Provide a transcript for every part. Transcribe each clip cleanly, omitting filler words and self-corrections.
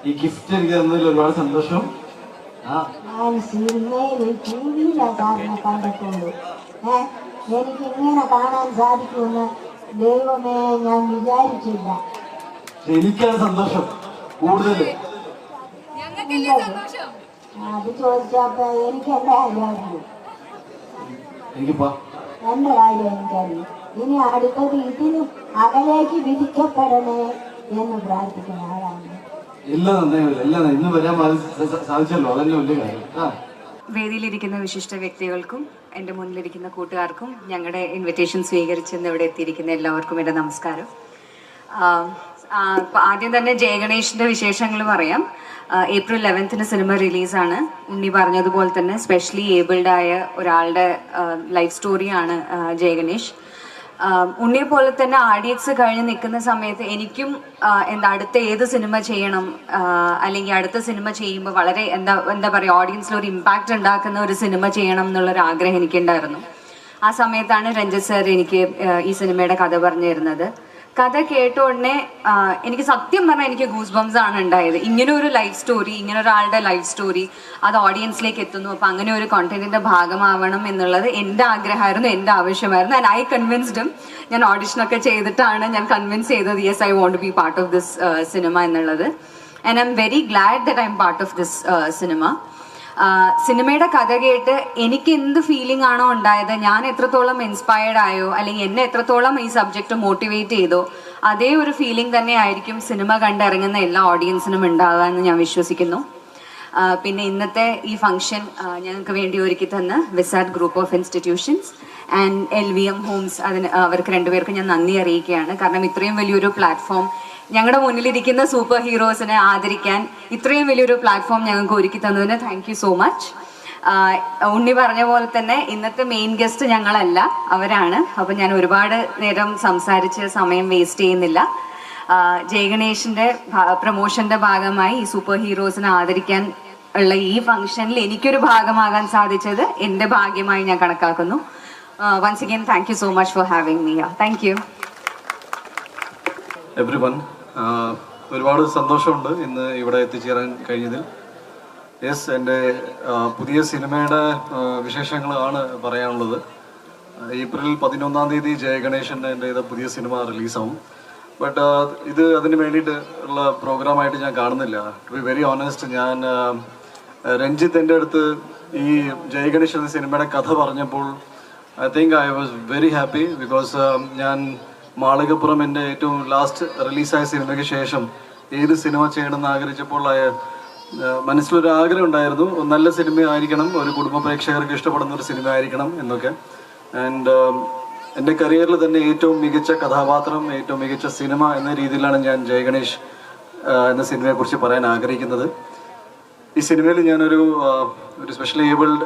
ഈ ഗിഫ്റ്റ് എനിക്ക് തന്നതിൽ ഒരുപാട് സന്തോഷം. ഞാൻ സിനിമയിൽ ടിവിയിലാണ് സാറിനെ കണ്ടിട്ടുള്ളൂ. എനിക്ക് ഇങ്ങനെ കാണാൻ സാധിക്കുമെന്ന് ദൈവമേ ഞാൻ വിചാരിച്ചില്ല. എനിക്കാണ് സന്തോഷം കൂടുതൽ. അത് ചോദിച്ചപ്പോ എനിക്ക് എന്റെ കാര്യം അറിയൂ, എന്റെ കാര്യം എനിക്കറിയും. ഇനി അടുത്തത് ഇതിനും അകലേക്ക് വിധിക്കപ്പെടണേ എന്ന് പ്രാർത്ഥിക്കുന്ന ആളാണ്. ഇന്ന് വരാൻ സാധിച്ചല്ലോ, അതല്ലേ വലിയ കാര്യം. വേദിയിലിരിക്കുന്ന വിശിഷ്ട വ്യക്തികൾക്കും എൻ്റെ മുന്നിലിരിക്കുന്ന കൂട്ടുകാർക്കും ഞങ്ങളുടെ ഇൻവിറ്റേഷൻ സ്വീകരിച്ചെന്ന് ഇവിടെ എത്തിയിരിക്കുന്ന എല്ലാവർക്കും എൻ്റെ നമസ്കാരം. ആദ്യം തന്നെ ജയഗണേഷിൻ്റെ വിശേഷങ്ങൾ പറയാം. April 11 cinema റിലീസാണ്. ഉണ്ണി പറഞ്ഞതുപോലെ തന്നെ സ്പെഷ്യലി ഏബിൾഡ് ആയ ഒരാളുടെ ലൈഫ് സ്റ്റോറിയാണ് ജയഗണേഷ്. ഉണ്ണിയെ പോലെ തന്നെ RDX കഴിഞ്ഞ് നിൽക്കുന്ന സമയത്ത് എനിക്കും അടുത്ത ഏത് സിനിമ ചെയ്യണം, അല്ലെങ്കിൽ അടുത്ത സിനിമ ചെയ്യുമ്പോൾ വളരെ എന്താ പറയുക, ഓഡിയൻസിൽ ഒരു ഇമ്പാക്റ്റ് ഉണ്ടാക്കുന്ന ഒരു സിനിമ ചെയ്യണം എന്നുള്ളൊരു ആഗ്രഹം എനിക്കുണ്ടായിരുന്നു. ആ സമയത്താണ് രഞ്ജിത്ത് സാർ എനിക്ക് ഈ സിനിമയുടെ കഥ പറഞ്ഞു തരുന്നത്. കഥ കേട്ട ഉടനെ എനിക്ക് സത്യം പറഞ്ഞാൽ എനിക്ക് ഗൂസ് ബംസ് ആണ് ഉണ്ടായത്. ഇങ്ങനെ ഒരു ലൈഫ് സ്റ്റോറി, ഇങ്ങനെ ഒരാളുടെ ലൈഫ് സ്റ്റോറി അത് ഓഡിയൻസിലേക്ക് എത്തുന്നു. അപ്പം അങ്ങനെ ഒരു കോണ്ടന്റിന്റെ ഭാഗമാവണം എന്നുള്ളത് എൻ്റെ ആഗ്രഹമായിരുന്നു, എൻ്റെ ആവശ്യമായിരുന്നു. And I convinced. ഞാൻ ഓഡിഷനൊക്കെ ചെയ്തിട്ടാണ് ഞാൻ കൺവിൻസ് ചെയ്തത് yes I want to be part of this cinema എന്നുള്ളത്. And I'm very glad that I'm part of this cinema. സിനിമയുടെ കഥ കേട്ട് എനിക്ക് എന്ത് ഫീലിംഗ് ആണോ ഉണ്ടായത്, ഞാൻ എത്രത്തോളം ഇൻസ്പയർഡ് ആയോ അല്ലെങ്കിൽ എന്നെ എത്രത്തോളം ഈ സബ്ജക്റ്റ് മോട്ടിവേറ്റ് ചെയ്തോ, അതേ ഒരു ഫീലിംഗ് തന്നെ ആയിരിക്കും സിനിമ കണ്ടിറങ്ങുന്ന എല്ലാ ഓഡിയൻസിനും ഉണ്ടാകുക എന്ന് ഞാൻ വിശ്വസിക്കുന്നു. പിന്നെ ഇന്നത്തെ ഈ ഫംഗ്ഷൻ ഞങ്ങൾക്ക് വേണ്ടി ഒരുക്കി തന്ന VISAT group of institutions and LVM homes, അവർക്ക് രണ്ടുപേർക്കും ഞാൻ നന്ദി അറിയിക്കുകയാണ്. കാരണം ഇത്രയും വലിയൊരു പ്ലാറ്റ്ഫോം, ഞങ്ങളുടെ മുന്നിലിരിക്കുന്ന സൂപ്പർ ഹീറോസിനെ ആദരിക്കാൻ ഇത്രയും വലിയൊരു പ്ലാറ്റ്ഫോം ഞങ്ങൾക്ക് ഒരുക്കി തന്നതിന് താങ്ക് യു സോ മച്ച്. ഉണ്ണി പറഞ്ഞ പോലെ തന്നെ ഇന്നത്തെ മെയിൻ ഗസ്റ്റ് ഞങ്ങളല്ല, അവരാണ്. അപ്പം ഞാൻ ഒരുപാട് നേരം സംസാരിച്ച് സമയം വേസ്റ്റ് ചെയ്യുന്നില്ല. ജയഗണേഷിൻ്റെ പ്രൊമോഷൻ്റെ ഭാഗമായി ഈ സൂപ്പർ ഹീറോസിനെ ആദരിക്കാൻ ഉള്ള ഈ ഫംഗ്ഷനിൽ എനിക്കൊരു ഭാഗമാകാൻ സാധിച്ചത് എൻ്റെ ഭാഗ്യമായി ഞാൻ കണക്കാക്കുന്നു. Once again thank you so much for having me. Thank you everyone. ഒരുപാട് സന്തോഷമുണ്ട് ഇന്ന് ഇവിടെ എത്തിച്ചേരാൻ കഴിഞ്ഞതിൽ. യെസ്, എൻ്റെ പുതിയ സിനിമയുടെ വിശേഷങ്ങളാണ് പറയാനുള്ളത്. ഏപ്രിൽ 11 ജയഗണേഷിൻ്റെ എൻ്റെ പുതിയ സിനിമ റിലീസാവും. ബട്ട് ഇത് അതിന് വേണ്ടിയിട്ട് ഉള്ള പ്രോഗ്രാമായിട്ട് ഞാൻ കാണുന്നില്ല. ടു ബി വെരി ഓണസ്റ്റ്, ഞാൻ രഞ്ജിത്ത് എൻ്റെ അടുത്ത് ഈ ജയഗണേഷ് എന്ന സിനിമയുടെ കഥ പറഞ്ഞപ്പോൾ I think I was very happy. Because ഞാൻ മാളികപ്പുറം എൻ്റെ ഏറ്റവും ലാസ്റ്റ് റിലീസായ സിനിമയ്ക്ക് ശേഷം ഏത് സിനിമ ചെയ്യണമെന്ന് ആഗ്രഹിച്ചപ്പോൾ മനസ്സിലൊരു ആഗ്രഹം ഉണ്ടായിരുന്നു, നല്ല സിനിമ ആയിരിക്കണം, ഒരു കുടുംബ പ്രേക്ഷകർക്ക് ഇഷ്ടപ്പെടുന്ന ഒരു സിനിമ ആയിരിക്കണം എന്നൊക്കെ. ആൻഡ് എൻ്റെ കരിയറിൽ തന്നെ ഏറ്റവും മികച്ച കഥാപാത്രം, ഏറ്റവും മികച്ച സിനിമ എന്ന രീതിയിലാണ് ഞാൻ ജയഗണേഷ് എന്ന സിനിമയെക്കുറിച്ച് പറയാൻ ആഗ്രഹിക്കുന്നത്. ഈ സിനിമയിൽ ഞാനൊരു സ്പെഷ്യലി ഏബിൾഡ്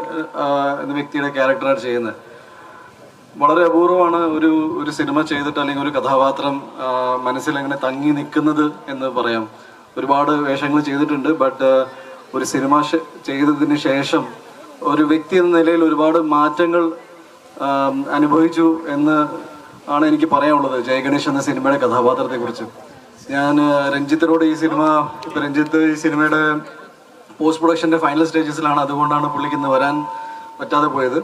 എന്ന വ്യക്തിയുടെ ക്യാരക്ടറാണ് ചെയ്യുന്നത്. വളരെ അപൂർവമാണ് ഒരു സിനിമ ചെയ്തിട്ട് അല്ലെങ്കിൽ ഒരു കഥാപാത്രം മനസ്സിൽ അങ്ങനെ തങ്ങി നിൽക്കുന്നത് എന്ന് പറയാം. ഒരുപാട് വേഷങ്ങൾ ചെയ്തിട്ടുണ്ട്. ബട്ട് ഒരു സിനിമ ചെയ്തതിന് ശേഷം ഒരു വ്യക്തി എന്ന നിലയിൽ ഒരുപാട് മാറ്റങ്ങൾ അനുഭവിച്ചു എന്ന് ആണ് എനിക്ക് പറയാനുള്ളത് ജയഗണേഷ് എന്ന സിനിമയുടെ കഥാപാത്രത്തെക്കുറിച്ച്. ഞാൻ രഞ്ജിത്തിനോട് രഞ്ജിത്ത് ഈ സിനിമയുടെ പോസ്റ്റ് പ്രൊഡക്ഷൻ്റെ ഫൈനൽ സ്റ്റേജസിലാണ്, അതുകൊണ്ടാണ് പുള്ളിക്ക് വരാൻ പറ്റാതെ പോയത്.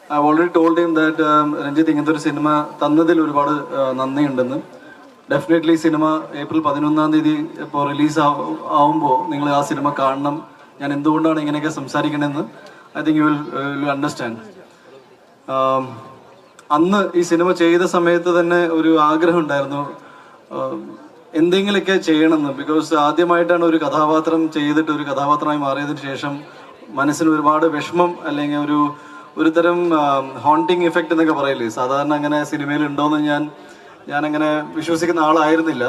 I already told him that Ranjith ഇങ്ങനത്തെ ഒരു സിനിമ തന്നതിൽ ഒരുപാട് നന്ദിയുണ്ടെന്ന്. ഡെഫിനറ്റ്ലി സിനിമ ഏപ്രിൽ 11 ഇപ്പോൾ റിലീസ് ആവുമ്പോൾ നിങ്ങൾ ആ സിനിമ കാണണം. ഞാൻ എന്തുകൊണ്ടാണ് ഇങ്ങനെയൊക്കെ സംസാരിക്കണമെന്ന് I think you will understand. അന്ന് ഈ സിനിമ ചെയ്ത സമയത്ത് തന്നെ ഒരു ആഗ്രഹം ഉണ്ടായിരുന്നു എന്തെങ്കിലുമൊക്കെ ചെയ്യണമെന്ന്. ബിക്കോസ് ആദ്യമായിട്ടാണ് ഒരു കഥാപാത്രം ചെയ്തിട്ട് ഒരു കഥാപാത്രമായി മാറിയതിന് ശേഷം മനസ്സിന് ഒരുപാട് വിഷമം അല്ലെങ്കിൽ ഒരു തരം ഹോണ്ടിങ് ഇഫക്റ്റ് എന്നൊക്കെ പറയില്ലേ, സാധാരണ അങ്ങനെ സിനിമയിൽ ഉണ്ടോയെന്ന് ഞാൻ അങ്ങനെ വിശ്വസിക്കുന്ന ആളായിരുന്നില്ല.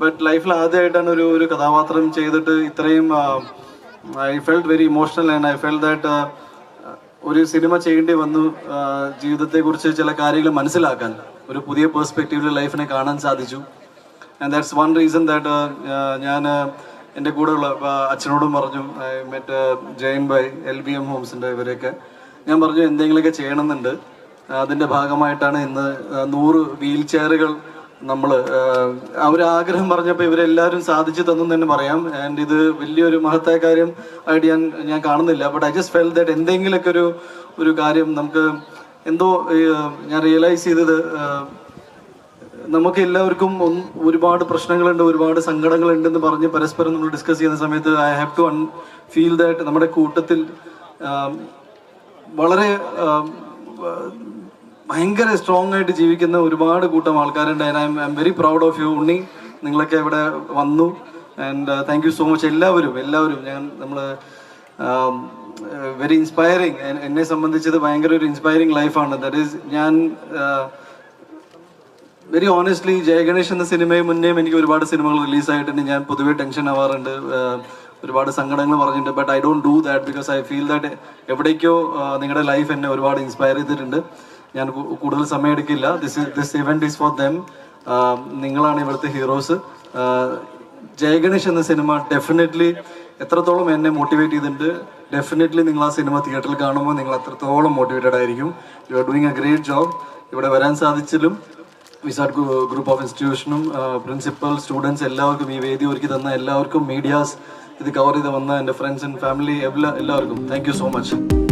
ബട്ട് ലൈഫിൽ ആദ്യമായിട്ടാണ് ഒരു കഥാപാത്രം ചെയ്തിട്ട് ഇത്രയും I felt very emotional and I felt that ഒരു സിനിമ ചെയ്യേണ്ടി വന്നു. ജീവിതത്തെക്കുറിച്ച് ചില കാര്യങ്ങൾ മനസ്സിലാക്കാൻ, ഒരു പുതിയ പെർസ്പെക്റ്റീവിൽ ലൈഫിനെ കാണാൻ സാധിച്ചു. And that's one reason that ഞാൻ എൻ്റെ കൂടെയുള്ള അച്ഛനോടും പറഞ്ഞു, മറ്റ് ജയൻ ബൈ LVM ഹോംസിൻ്റെ ഇവരെയൊക്കെ ഞാൻ പറഞ്ഞു എന്തെങ്കിലുമൊക്കെ ചെയ്യണമെന്നുണ്ട്. അതിൻ്റെ ഭാഗമായിട്ടാണ് ഇന്ന് 100 വീൽ ചെയറുകൾ നമ്മൾ അവരാഗ്രഹം പറഞ്ഞപ്പോൾ ഇവരെല്ലാവരും സാധിച്ചു തന്നു തന്നെ പറയാം. ആൻഡ് ഇത് വലിയൊരു മഹത്തായ കാര്യം ആയിട്ട് ഞാൻ കാണുന്നില്ല. But I just felt that എന്തെങ്കിലുമൊക്കെ ഒരു കാര്യം നമുക്ക് എന്തോ ഞാൻ റിയലൈസ് ചെയ്തത്, നമുക്ക് എല്ലാവർക്കും ഒരുപാട് പ്രശ്നങ്ങളുണ്ട്, ഒരുപാട് സങ്കടങ്ങളുണ്ടെന്ന് പറഞ്ഞ് പരസ്പരം നമ്മൾ ഡിസ്കസ് ചെയ്യുന്ന സമയത്ത് I have to feel that നമ്മുടെ കൂട്ടത്തിൽ വളരെ ഭയങ്കര സ്ട്രോങ് ആയിട്ട് ജീവിക്കുന്ന ഒരുപാട് കൂട്ടം ആൾക്കാരുണ്ട്. I'm very proud of you Unni. നിങ്ങളൊക്കെ ഇവിടെ വന്നു and thank you so much. എല്ലാവരും നമ്മൾ വെരി ഇൻസ്പയറിങ്. എന്നെ സംബന്ധിച്ചത് ഭയങ്കര ഒരു ഇൻസ്പയറിങ് ലൈഫാണ്. ദാറ്റ് ഈസ് ഞാൻ വെരി ഓണസ്റ്റ്ലി ജയഗണേഷ് എന്ന സിനിമയും മുന്നേയും എനിക്ക് ഒരുപാട് സിനിമകൾ റിലീസായിട്ടുണ്ട്. ഞാൻ പൊതുവെ ടെൻഷൻ ആവാറുണ്ട്, ഒരുപാട് സങ്കടങ്ങൾ പറഞ്ഞിട്ടുണ്ട്. But I don't do that because I feel that എവിടേക്കോ നിങ്ങളുടെ ലൈഫ് എന്നെ ഒരുപാട് ഇൻസ്പയർ ചെയ്തിട്ടുണ്ട്. ഞാൻ കൂടുതൽ സമയം എടുക്കില്ല. This event is four them. നിങ്ങളാണ് ഇവിടുത്തെ ഹീറോസ്. ജയഗണേഷ് എന്ന സിനിമ ഡെഫിനറ്റ്ലി എത്രത്തോളം എന്നെ മോട്ടിവേറ്റ് ചെയ്തിട്ടുണ്ട്. ഡെഫിനറ്റ്ലി നിങ്ങൾ ആ സിനിമ തിയേറ്ററിൽ കാണുമ്പോൾ നിങ്ങൾ അത്രത്തോളം മോട്ടിവേറ്റഡ് ആയിരിക്കും. You are doing a great job. ഇവിടെ വരാൻ സാധിച്ചാലും വിസാർഡ് ഗ്രൂപ്പ് ഓഫ് ഇൻസ്റ്റിറ്റ്യൂഷനും പ്രിൻസിപ്പൽ സ്റ്റുഡൻസ് എല്ലാവർക്കും, ഈ വേദി ഒരുക്കി തന്ന എല്ലാവർക്കും, മീഡിയാസ് ഇത് കവർ ചെയ്ത് വന്ന എൻ്റെ ഫ്രണ്ട്സ് ആൻഡ് ഫാമിലി എല്ലാവർക്കും താങ്ക് യു സോ മച്ച്.